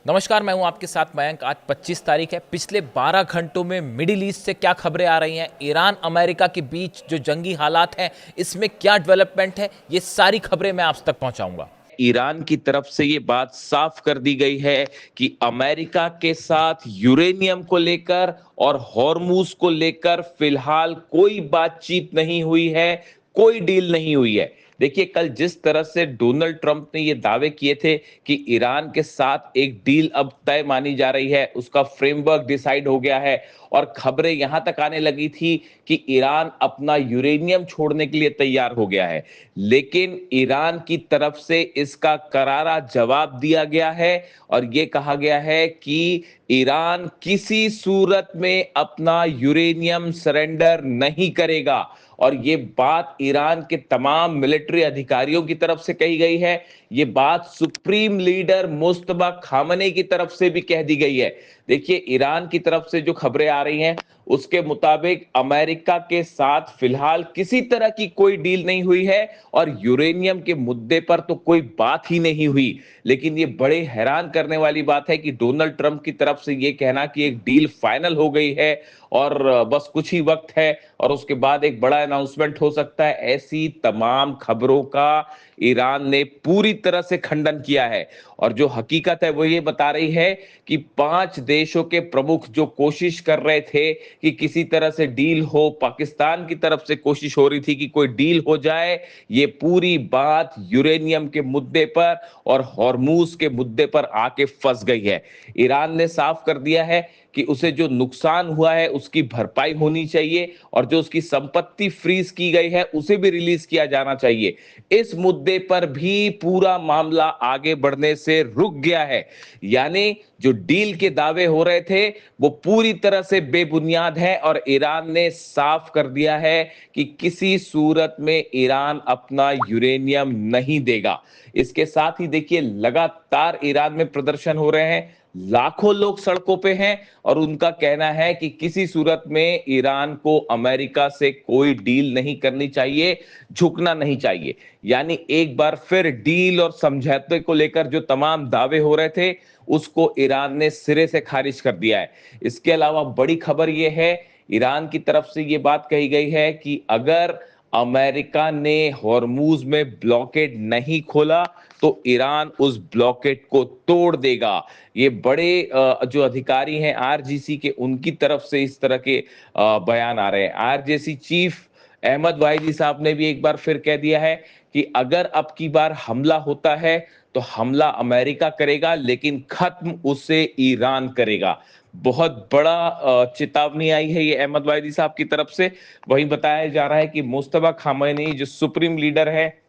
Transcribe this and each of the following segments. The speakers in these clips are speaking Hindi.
नमस्कार, मैं हूं आपके साथ मयंक। आज 25 तारीख है। पिछले 12 घंटों में मिडिल ईस्ट से क्या खबरें आ रही हैं, ईरान अमेरिका के बीच जो जंगी हालात हैं इसमें क्या डेवलपमेंट है, ये सारी खबरें मैं आप तक पहुंचाऊंगा। ईरान की तरफ से ये बात साफ कर दी गई है कि अमेरिका के साथ यूरेनियम को लेकर और हॉर्मूज को लेकर फिलहाल कोई बातचीत नहीं हुई है, कोई डील नहीं हुई है। देखिए, कल जिस तरह से डोनाल्ड ट्रंप ने ये दावे किए थे कि ईरान के साथ एक डील अब तय मानी जा रही है, उसका फ्रेमवर्क डिसाइड हो गया है और खबरें यहां तक आने लगी थी कि ईरान अपना यूरेनियम छोड़ने के लिए तैयार हो गया है। लेकिन ईरान की तरफ से इसका करारा जवाब दिया गया है और यह कहा गया है कि ईरान किसी सूरत में अपना यूरेनियम सरेंडर नहीं करेगा। और ये बात ईरान के तमाम मिलिट्री अधिकारियों की तरफ से कही गई है। ये बात सुप्रीम लीडर मुस्तफा खामनेई की तरफ से भी कह दी गई है। देखिए, ईरान की तरफ से जो खबरें आ रही हैं उसके मुताबिक अमेरिका के साथ फिलहाल किसी तरह की कोई डील नहीं हुई है और यूरेनियम के मुद्दे पर तो कोई बात ही नहीं हुई। लेकिन ये बड़े हैरान करने वाली बात है कि डोनाल्ड ट्रंप की तरफ से ये कहना कि एक डील फाइनल हो गई है और बस कुछ ही वक्त है और उसके बाद एक बड़ा अनाउंसमेंट हो सकता है, ऐसी तमाम खबरों का ईरान ने पूरी तरह से खंडन किया है। और जो हकीकत है वो ये बता रही है कि 5 देशों के प्रमुख जो कोशिश कर रहे थे कि किसी तरह से डील हो, पाकिस्तान की तरफ से कोशिश हो रही थी कि कोई डील हो जाए, ये पूरी बात यूरेनियम के मुद्दे पर और हॉर्मूज के मुद्दे पर आके फंस गई है। ईरान ने साफ कर दिया है कि उसे जो नुकसान हुआ है उसकी भरपाई होनी चाहिए और जो उसकी संपत्ति फ्रीज की गई है उसे भी रिलीज किया जाना चाहिए। इस मुद्दे पर भी पूरा मामला आगे बढ़ने से रुक गया है। यानी जो डील के दावे हो रहे थे वो पूरी तरह से बेबुनियाद है और ईरान ने साफ कर दिया है कि किसी सूरत में ईरान अपना यूरेनियम नहीं देगा। इसके साथ ही देखिए, लगातार ईरान में प्रदर्शन हो रहे हैं, लाखों लोग सड़कों पे हैं और उनका कहना है कि किसी सूरत में ईरान को अमेरिका से कोई डील नहीं करनी चाहिए, झुकना नहीं चाहिए। यानी एक बार फिर डील और समझौते को लेकर जो तमाम दावे हो रहे थे उसको ईरान ने सिरे से खारिज कर दिया है। इसके अलावा बड़ी खबर यह है, ईरान की तरफ से यह बात कही गई है कि अगर अमेरिका ने हॉर्मूज में ब्लॉकेड नहीं खोला तो ईरान उस ब्लॉकेड को तोड़ देगा। ये बड़े जो अधिकारी हैं आरजीसी के, उनकी तरफ से इस तरह के बयान आ रहे हैं। आरजीसी चीफ अहमद वाहिदी साहब ने भी एक बार फिर कह दिया है कि अगर अब की बार हमला होता है तो हमला अमेरिका करेगा लेकिन खत्म उसे ईरान करेगा। बहुत बड़ा चेतावनी आई है ये अहमद वाहिदी साहब की तरफ से। वहीं बताया जा रहा है कि मुस्तफा खामनेई जो सुप्रीम लीडर है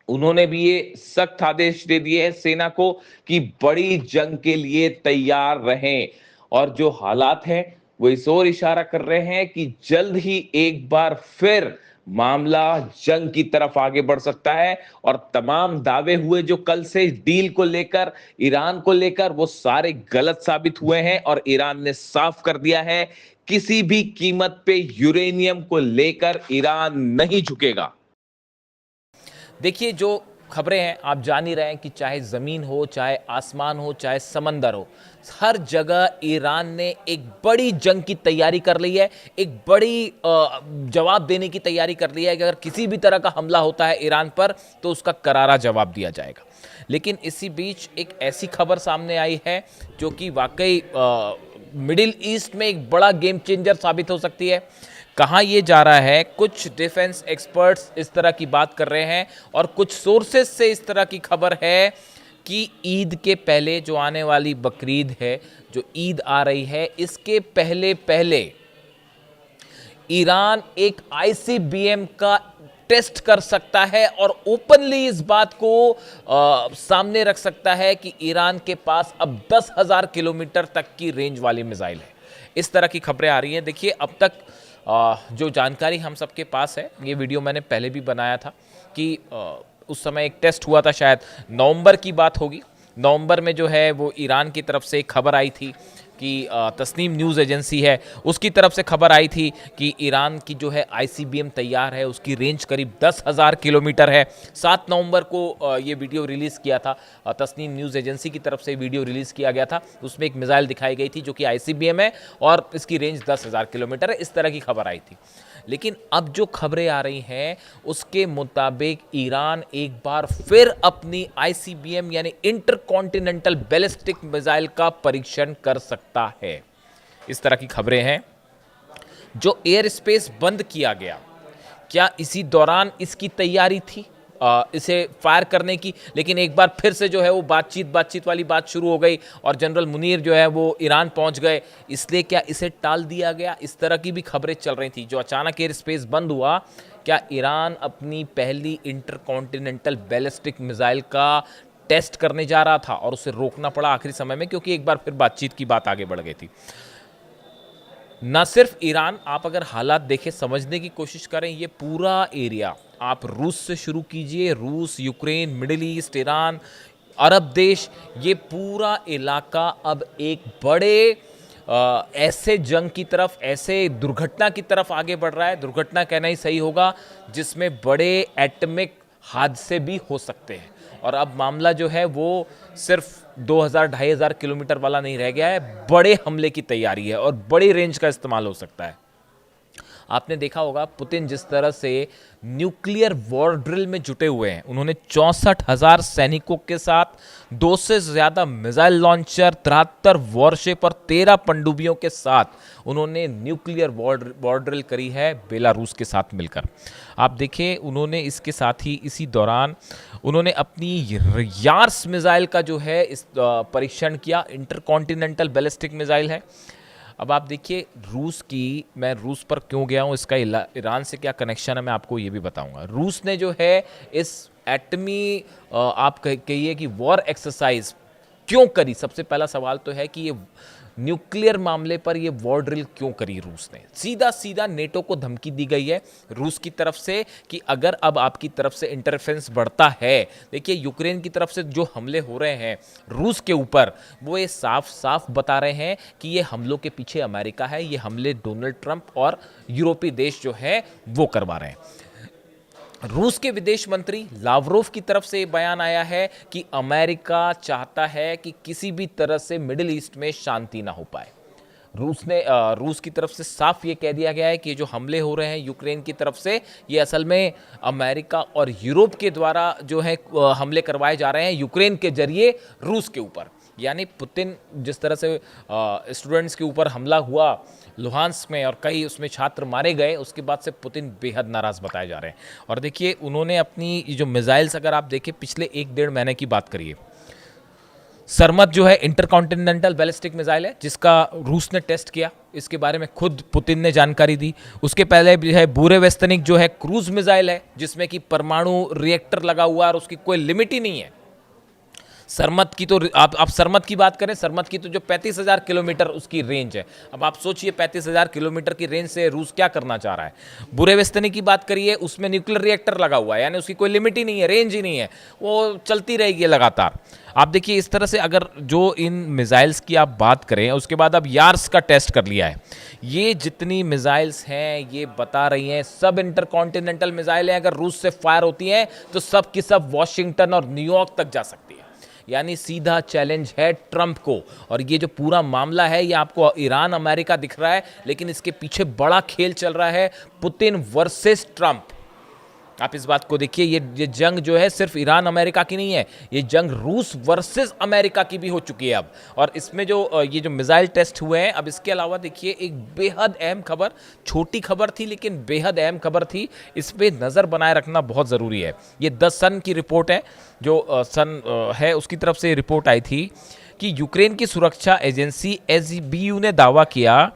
उन्होंने भी ये सख्त आदेश दे दिए हैं सेना को कि बड़ी जंग के लिए तैयार रहें। और जो हालात हैं वो इस ओर इशारा कर रहे हैं कि जल्द ही एक बार फिर मामला जंग की तरफ आगे बढ़ सकता है। और तमाम दावे हुए जो कल से डील को लेकर, ईरान को लेकर, वो सारे गलत साबित हुए हैं और ईरान ने साफ कर दिया है किसी भी कीमत पे यूरेनियम को लेकर ईरान नहीं झुकेगा। देखिए, जो खबरें हैं आप जान ही रहे हैं कि चाहे ज़मीन हो, चाहे आसमान हो, चाहे समंदर हो, हर जगह ईरान ने एक बड़ी जंग की तैयारी कर ली है। एक बड़ी जवाब देने की तैयारी कर ली है कि अगर किसी भी तरह का हमला होता है ईरान पर तो उसका करारा जवाब दिया जाएगा। लेकिन इसी बीच एक ऐसी खबर सामने आई है जो कि वाकई मिडिल ईस्ट में एक बड़ा गेम चेंजर साबित हो सकती है। कहाँ ये जा रहा है, कुछ डिफेंस एक्सपर्ट्स इस तरह की बात कर रहे हैं और कुछ सोर्सेस से इस तरह की खबर है कि ईद के पहले जो आने वाली बकरीद है, जो ईद आ रही है, इसके पहले पहले ईरान एक आईसीबीएम का टेस्ट कर सकता है और ओपनली इस बात को सामने रख सकता है कि ईरान के पास अब 10,000 किलोमीटर तक की रेंज वाली मिसाइल है। इस तरह की खबरें आ रही हैं। देखिए, अब तक जो जानकारी हम सबके पास है, ये वीडियो मैंने पहले भी बनाया था कि उस समय एक टेस्ट हुआ था, शायद नवंबर की बात होगी। नवंबर में जो है वो ईरान की तरफ से एक खबर आई थी कि तस्नीम न्यूज़ एजेंसी है, उसकी तरफ से खबर आई थी कि ईरान की जो है ICBM तैयार है, उसकी रेंज करीब 10,000 किलोमीटर है। 7 नवंबर को ये वीडियो रिलीज़ किया था, तस्नीम न्यूज़ एजेंसी की तरफ से वीडियो रिलीज़ किया गया था। उसमें एक मिसाइल दिखाई गई थी जो कि ICBM है और इसकी रेंज 10,000 किलोमीटर है, इस तरह की खबर आई थी। लेकिन अब जो खबरें आ रही हैं उसके मुताबिक ईरान एक बार फिर अपनी ICBM यानी इंटरकॉन्टिनेंटल बैलिस्टिक मिसाइल का परीक्षण कर सकता है। इस तरह की खबरें हैं। जो एयर स्पेस बंद किया गया, क्या इसी दौरान इसकी तैयारी थी इसे फायर करने की? लेकिन एक बार फिर से जो है वो बातचीत वाली बात शुरू हो गई और जनरल मुनीर जो है वो ईरान पहुंच गए, इसलिए क्या इसे टाल दिया गया? इस तरह की भी खबरें चल रही थी। जो अचानक एयर स्पेस बंद हुआ, क्या ईरान अपनी पहली इंटरकॉन्टिनेंटल बैलिस्टिक मिसाइल का टेस्ट करने जा रहा था और उसे रोकना पड़ा आखिरी समय में, क्योंकि एक बार फिर बातचीत की बात आगे बढ़ गई थी। न सिर्फ ईरान, आप अगर हालात देखें, समझने की कोशिश करें, ये पूरा एरिया, आप रूस से शुरू कीजिए, रूस, यूक्रेन, मिडिल ईस्ट, ईरान, अरब देश, ये पूरा इलाका अब एक बड़े ऐसे जंग की तरफ, ऐसे दुर्घटना की तरफ आगे बढ़ रहा है। दुर्घटना कहना ही सही होगा, जिसमें बड़े एटॉमिक हादसे भी हो सकते हैं। और अब मामला जो है वो सिर्फ 2,000-2,500 किलोमीटर वाला नहीं रह गया है, बड़े हमले की तैयारी है और बड़ी रेंज का इस्तेमाल हो सकता है। आपने देखा होगा पुतिन जिस तरह से न्यूक्लियर वॉर ड्रिल में जुटे हुए हैं। उन्होंने 64,000 सैनिकों के साथ 2 से ज़्यादा मिसाइल लॉन्चर, 73 वॉरशिप और 13 पनडुब्बियों के साथ उन्होंने न्यूक्लियर वॉर ड्रिल करी है बेलारूस के साथ मिलकर। आप देखें, उन्होंने इसके साथ ही इसी दौरान उन्होंने अपनी यार्स मिसाइल का जो है इस परीक्षण किया। इंटरकॉन्टिनेंटल बैलिस्टिक मिसाइल है। अब आप देखिए रूस की, मैं रूस पर क्यों गया हूँ, इसका ईरान से क्या कनेक्शन है, मैं आपको ये भी बताऊंगा। रूस ने जो है इस एटमी आप कहिए कि वॉर एक्सरसाइज क्यों करी? सबसे पहला सवाल तो है कि ये न्यूक्लियर मामले पर ये वॉर ड्रिल क्यों करी रूस ने? सीधा नेटो को धमकी दी गई है रूस की तरफ से कि अगर अब आपकी तरफ से इंटरफेरेंस बढ़ता है, देखिए यूक्रेन की तरफ से जो हमले हो रहे हैं रूस के ऊपर, वो ये साफ साफ बता रहे हैं कि ये हमलों के पीछे अमेरिका है, ये हमले डोनाल्ड ट्रंप और यूरोपीय देश जो है वो करवा रहे हैं। रूस के विदेश मंत्री लावरोव की तरफ से बयान आया है कि अमेरिका चाहता है कि किसी भी तरह से मिडिल ईस्ट में शांति ना हो पाए। रूस की तरफ से साफ ये कह दिया गया है कि जो हमले हो रहे हैं यूक्रेन की तरफ से, ये असल में अमेरिका और यूरोप के द्वारा जो है हमले करवाए जा रहे हैं यूक्रेन के जरिए रूस के ऊपर। यानी पुतिन जिस तरह से स्टूडेंट्स के ऊपर हमला हुआ लुहांस्क में और कई उसमें छात्र मारे गए, उसके बाद से पुतिन बेहद नाराज़ बताए जा रहे हैं। और देखिए उन्होंने अपनी जो मिसाइल्स, अगर आप देखें पिछले 1-1.5 महीने की बात करिए, सरमत जो है इंटरकॉन्टिनेंटल बैलिस्टिक मिसाइल है जिसका रूस ने टेस्ट किया, इसके बारे में खुद पुतिन ने जानकारी दी। उसके पहले भी है बुरेवेस्तनिक जो है क्रूज मिसाइल है जिसमें कि परमाणु रिएक्टर लगा हुआ है और उसकी कोई लिमिट ही नहीं है। सरमत की तो आप सरमत की बात करें, सरमत की तो जो 35,000 किलोमीटर उसकी रेंज है। अब आप सोचिए 35,000 किलोमीटर की रेंज से रूस क्या करना चाह रहा है। बुरेवेस्तनी की बात करिए, उसमें न्यूक्लियर रिएक्टर लगा हुआ है, यानी उसकी कोई लिमिट ही नहीं है, रेंज ही नहीं है, वो चलती रहेगी लगातार। आप देखिए इस तरह से अगर जो इन मिसाइल्स की आप बात करें, उसके बाद अब यार्स का टेस्ट कर लिया है। ये जितनी मिसाइल्स हैं ये बता रही हैं सब इंटरकॉन्टिनेंटल मिसाइल हैं। अगर रूस से फायर होती हैं तो सब की सब वॉशिंगटन और न्यूयॉर्क तक जा सकती है। यानी सीधा चैलेंज है ट्रंप को। और ये जो पूरा मामला है ये आपको ईरान अमेरिका दिख रहा है, लेकिन इसके पीछे बड़ा खेल चल रहा है पुतिन वर्सेस ट्रंप। आप इस बात को देखिए, ये जंग जो है सिर्फ ईरान अमेरिका की नहीं है, ये जंग रूस वर्सेस अमेरिका की भी हो चुकी है अब। और इसमें जो ये जो मिसाइल टेस्ट हुए हैं, अब इसके अलावा देखिए एक बेहद अहम खबर, छोटी खबर थी लेकिन बेहद अहम खबर थी, इस पे नज़र बनाए रखना बहुत ज़रूरी है। ये द सन की रिपोर्ट है, जो सन है उसकी तरफ से रिपोर्ट आई थी कि यूक्रेन की सुरक्षा एजेंसी SBU ने दावा किया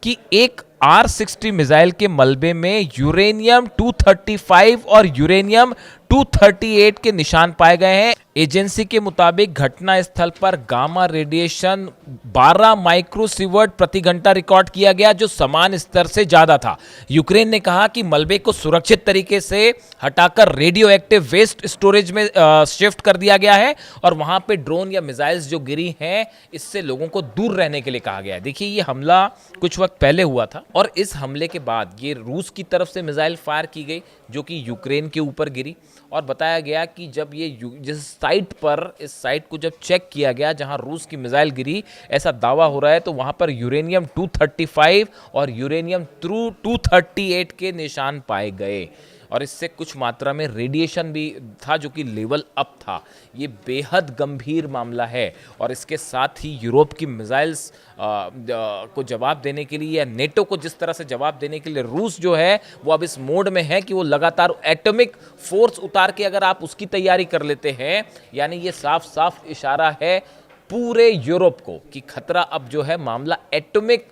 कि एक R-60 मिसाइल के मलबे में यूरेनियम 235 और यूरेनियम 238 के निशान पाए गए हैं। एजेंसी के मुताबिक घटना स्थल पर गामा रेडिएशन 12 माइक्रोसीवर्ट प्रति घंटा रिकॉर्ड किया गया, जो समान स्तर से ज्यादा था। यूक्रेन ने कहा कि मलबे को सुरक्षित तरीके से हटाकर रेडियो एक्टिव वेस्ट स्टोरेज में शिफ्ट कर दिया गया है और वहां पे ड्रोन या मिसाइल्स जो गिरी हैं, इससे लोगों को दूर रहने के लिए कहा गया है। देखिए, ये हमला कुछ वक्त पहले हुआ था और इस हमले के बाद ये रूस की तरफ से मिसाइल फायर की गई जो कि यूक्रेन के ऊपर गिरी और बताया गया कि जब ये जिस साइट पर इस साइट को जब चेक किया गया जहां रूस की मिसाइल गिरी, ऐसा दावा हो रहा है, तो वहां पर यूरेनियम 235 और यूरेनियम 238 के निशान पाए गए और इससे कुछ मात्रा में रेडिएशन भी था जो कि लेवल अप था। ये बेहद गंभीर मामला है और इसके साथ ही यूरोप की मिसाइल्स को जवाब देने के लिए या नेटो को जिस तरह से जवाब देने के लिए रूस जो है वो अब इस मोड में है कि वो लगातार एटॉमिक फोर्स उतार के अगर आप उसकी तैयारी कर लेते हैं, यानी ये साफ साफ इशारा है पूरे यूरोप को कि खतरा अब जो है मामला एटॉमिक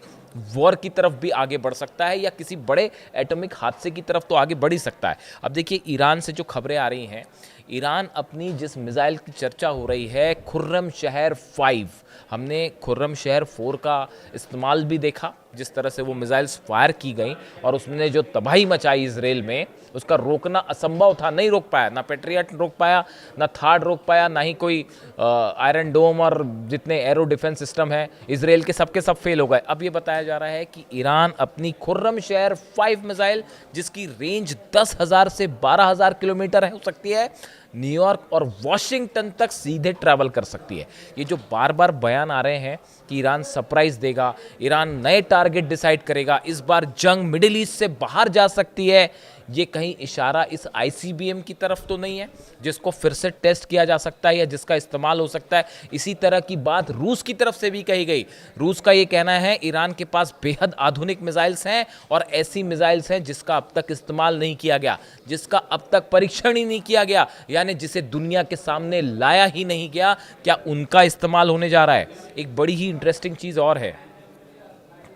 वॉर की तरफ भी आगे बढ़ सकता है या किसी बड़े एटॉमिक हादसे की तरफ तो आगे बढ़ ही सकता है। अब देखिए, ईरान से जो खबरें आ रही हैं, ईरान अपनी जिस मिसाइल की चर्चा हो रही है खुर्रम शहर 5, हमने खुर्रम शहर 4 का इस्तेमाल भी देखा, जिस तरह से वो मिसाइल्स फायर की गई और उसने जो तबाही मचाई इसराइल में, उसका रोकना असंभव था, नहीं रोक पाया, ना पेट्रियट रोक पाया, ना थार्ड रोक पाया, ना ही कोई आयरन डोम और जितने एरो डिफेंस सिस्टम है इसराइल के सबके सब फेल हो गए। अब ये बताया जा रहा है कि ईरान अपनी खुर्रम शहर 5 मिसाइल जिसकी रेंज 10,000 से 12,000 किलोमीटर हो सकती है, न्यूयॉर्क और वॉशिंगटन तक सीधे ट्रैवल कर सकती है। ये जो बार बार बयान आ रहे हैं कि ईरान सरप्राइज देगा, ईरान नए टारगेट डिसाइड करेगा, इस बार जंग मिडिल ईस्ट से बाहर जा सकती है, ये कहीं इशारा इस आईसीबीएम की तरफ तो नहीं है जिसको फिर से टेस्ट किया जा सकता है या जिसका इस्तेमाल हो सकता है। इसी तरह की बात रूस की तरफ से भी कही गई। रूस का ये कहना है ईरान के पास बेहद आधुनिक मिसाइल्स हैं और ऐसी मिसाइल्स हैं जिसका अब तक इस्तेमाल नहीं किया गया, जिसका अब तक परीक्षण ही नहीं किया गया, यानी जिसे दुनिया के सामने लाया ही नहीं गया, क्या उनका इस्तेमाल होने जा रहा है। एक बड़ी ही इंटरेस्टिंग चीज़ और है,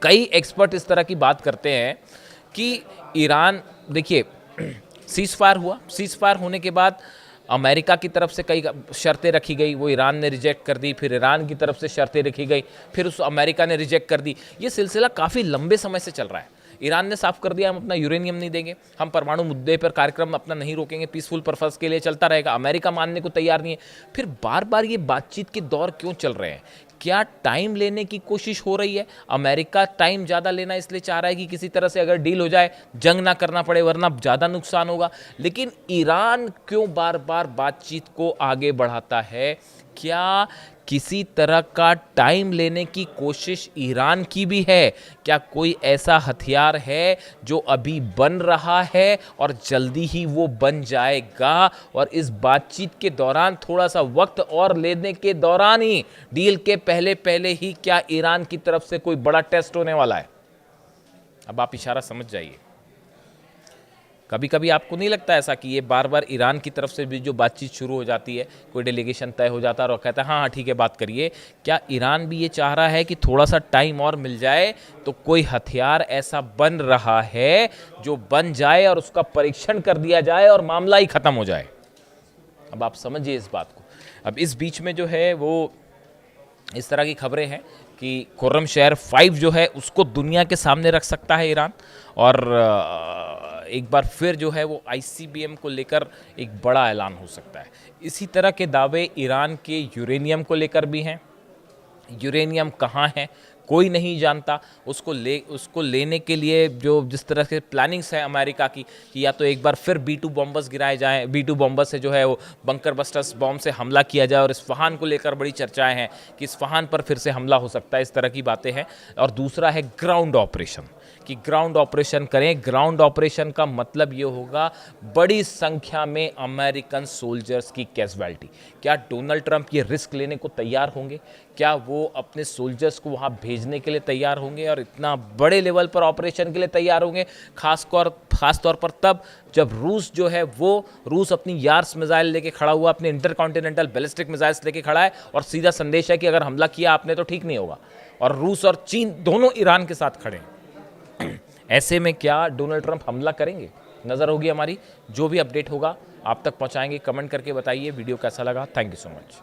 कई एक्सपर्ट इस तरह की बात करते हैं कि ईरान, देखिए सीज फायर हुआ, सीज फायर होने के बाद अमेरिका की तरफ से कई शर्तें रखी गई, वो ईरान ने रिजेक्ट कर दी, फिर ईरान की तरफ से शर्तें रखी गई, फिर उस अमेरिका ने रिजेक्ट कर दी। ये सिलसिला काफ़ी लंबे समय से चल रहा है। ईरान ने साफ कर दिया हम अपना यूरेनियम नहीं देंगे, हम परमाणु मुद्दे पर कार्यक्रम अपना नहीं रोकेंगे, पीसफुल पर्पस के लिए चलता रहेगा। अमेरिका मानने को तैयार नहीं है। फिर बार बार ये बातचीत के दौर क्यों चल रहे हैं? क्या टाइम लेने की कोशिश हो रही है? अमेरिका टाइम ज़्यादा लेना इसलिए चाह रहा है कि किसी तरह से अगर डील हो जाए जंग ना करना पड़े, वरना ज़्यादा नुकसान होगा। लेकिन ईरान क्यों बार बार बातचीत को आगे बढ़ाता है? क्या किसी तरह का टाइम लेने की कोशिश ईरान की भी है? क्या कोई ऐसा हथियार है जो अभी बन रहा है और जल्दी ही वो बन जाएगा और इस बातचीत के दौरान थोड़ा सा वक्त और लेने के दौरान ही, डील के पहले पहले ही, क्या ईरान की तरफ से कोई बड़ा टेस्ट होने वाला है? अब आप इशारा समझ जाइए। कभी कभी आपको नहीं लगता ऐसा कि ये बार बार ईरान की तरफ से भी जो बातचीत शुरू हो जाती है, कोई डेलीगेशन तय हो जाता है और कहता है हाँ हाँ ठीक है बात करिए, क्या ईरान भी ये चाह रहा है कि थोड़ा सा टाइम और मिल जाए तो कोई हथियार ऐसा बन रहा है जो बन जाए और उसका परीक्षण कर दिया जाए और मामला ही खत्म हो जाए? अब आप समझिए इस बात को। अब इस बीच में जो है वो इस तरह की खबरें हैं कि खुर्रम शहर 5 जो है उसको दुनिया के सामने रख सकता है ईरान और एक बार फिर जो है वो आईसीबीएम को लेकर एक बड़ा ऐलान हो सकता है। इसी तरह के दावे ईरान के यूरेनियम को लेकर भी हैं। यूरेनियम कहाँ है कोई नहीं जानता। उसको लेने के लिए जो जिस तरह से प्लानिंग्स है अमेरिका की कि या तो एक बार फिर B2 बॉम्बर्स गिराए जाएं, B2 बॉम्बर्स से जो है वो बंकर बस्टर्स बॉम्ब से हमला किया जाए और इस्फहान को लेकर बड़ी चर्चाएं हैं कि इस्फहान पर फिर से हमला हो सकता है, इस तरह की बातें हैं। और दूसरा है ग्राउंड ऑपरेशन, कि ग्राउंड ऑपरेशन करें। ग्राउंड ऑपरेशन का मतलब ये होगा बड़ी संख्या में अमेरिकन सोल्जर्स की कैजुअलिटी। क्या डोनाल्ड ट्रंप ये रिस्क लेने को तैयार होंगे? क्या वो अपने सोल्जर्स को वहाँ भेजने के लिए तैयार होंगे और इतना बड़े लेवल पर ऑपरेशन के लिए तैयार होंगे? खास तौर पर तब जब रूस जो है वो रूस अपनी यार्स मिसाइल लेके खड़ा हुआ, अपने इंटरकॉन्टिनेंटल बैलिस्टिक मिसाइल्स लेके खड़ा है और सीधा संदेश है कि अगर हमला किया आपने तो ठीक नहीं होगा। और रूस और चीन दोनों ईरान के साथ खड़े हैं। ऐसे में क्या डोनाल्ड ट्रंप हमला करेंगे? नज़र होगी हमारी। जो भी अपडेट होगा आप तक पहुंचाएंगे। कमेंट करके बताइए वीडियो कैसा लगा। Thank you so much.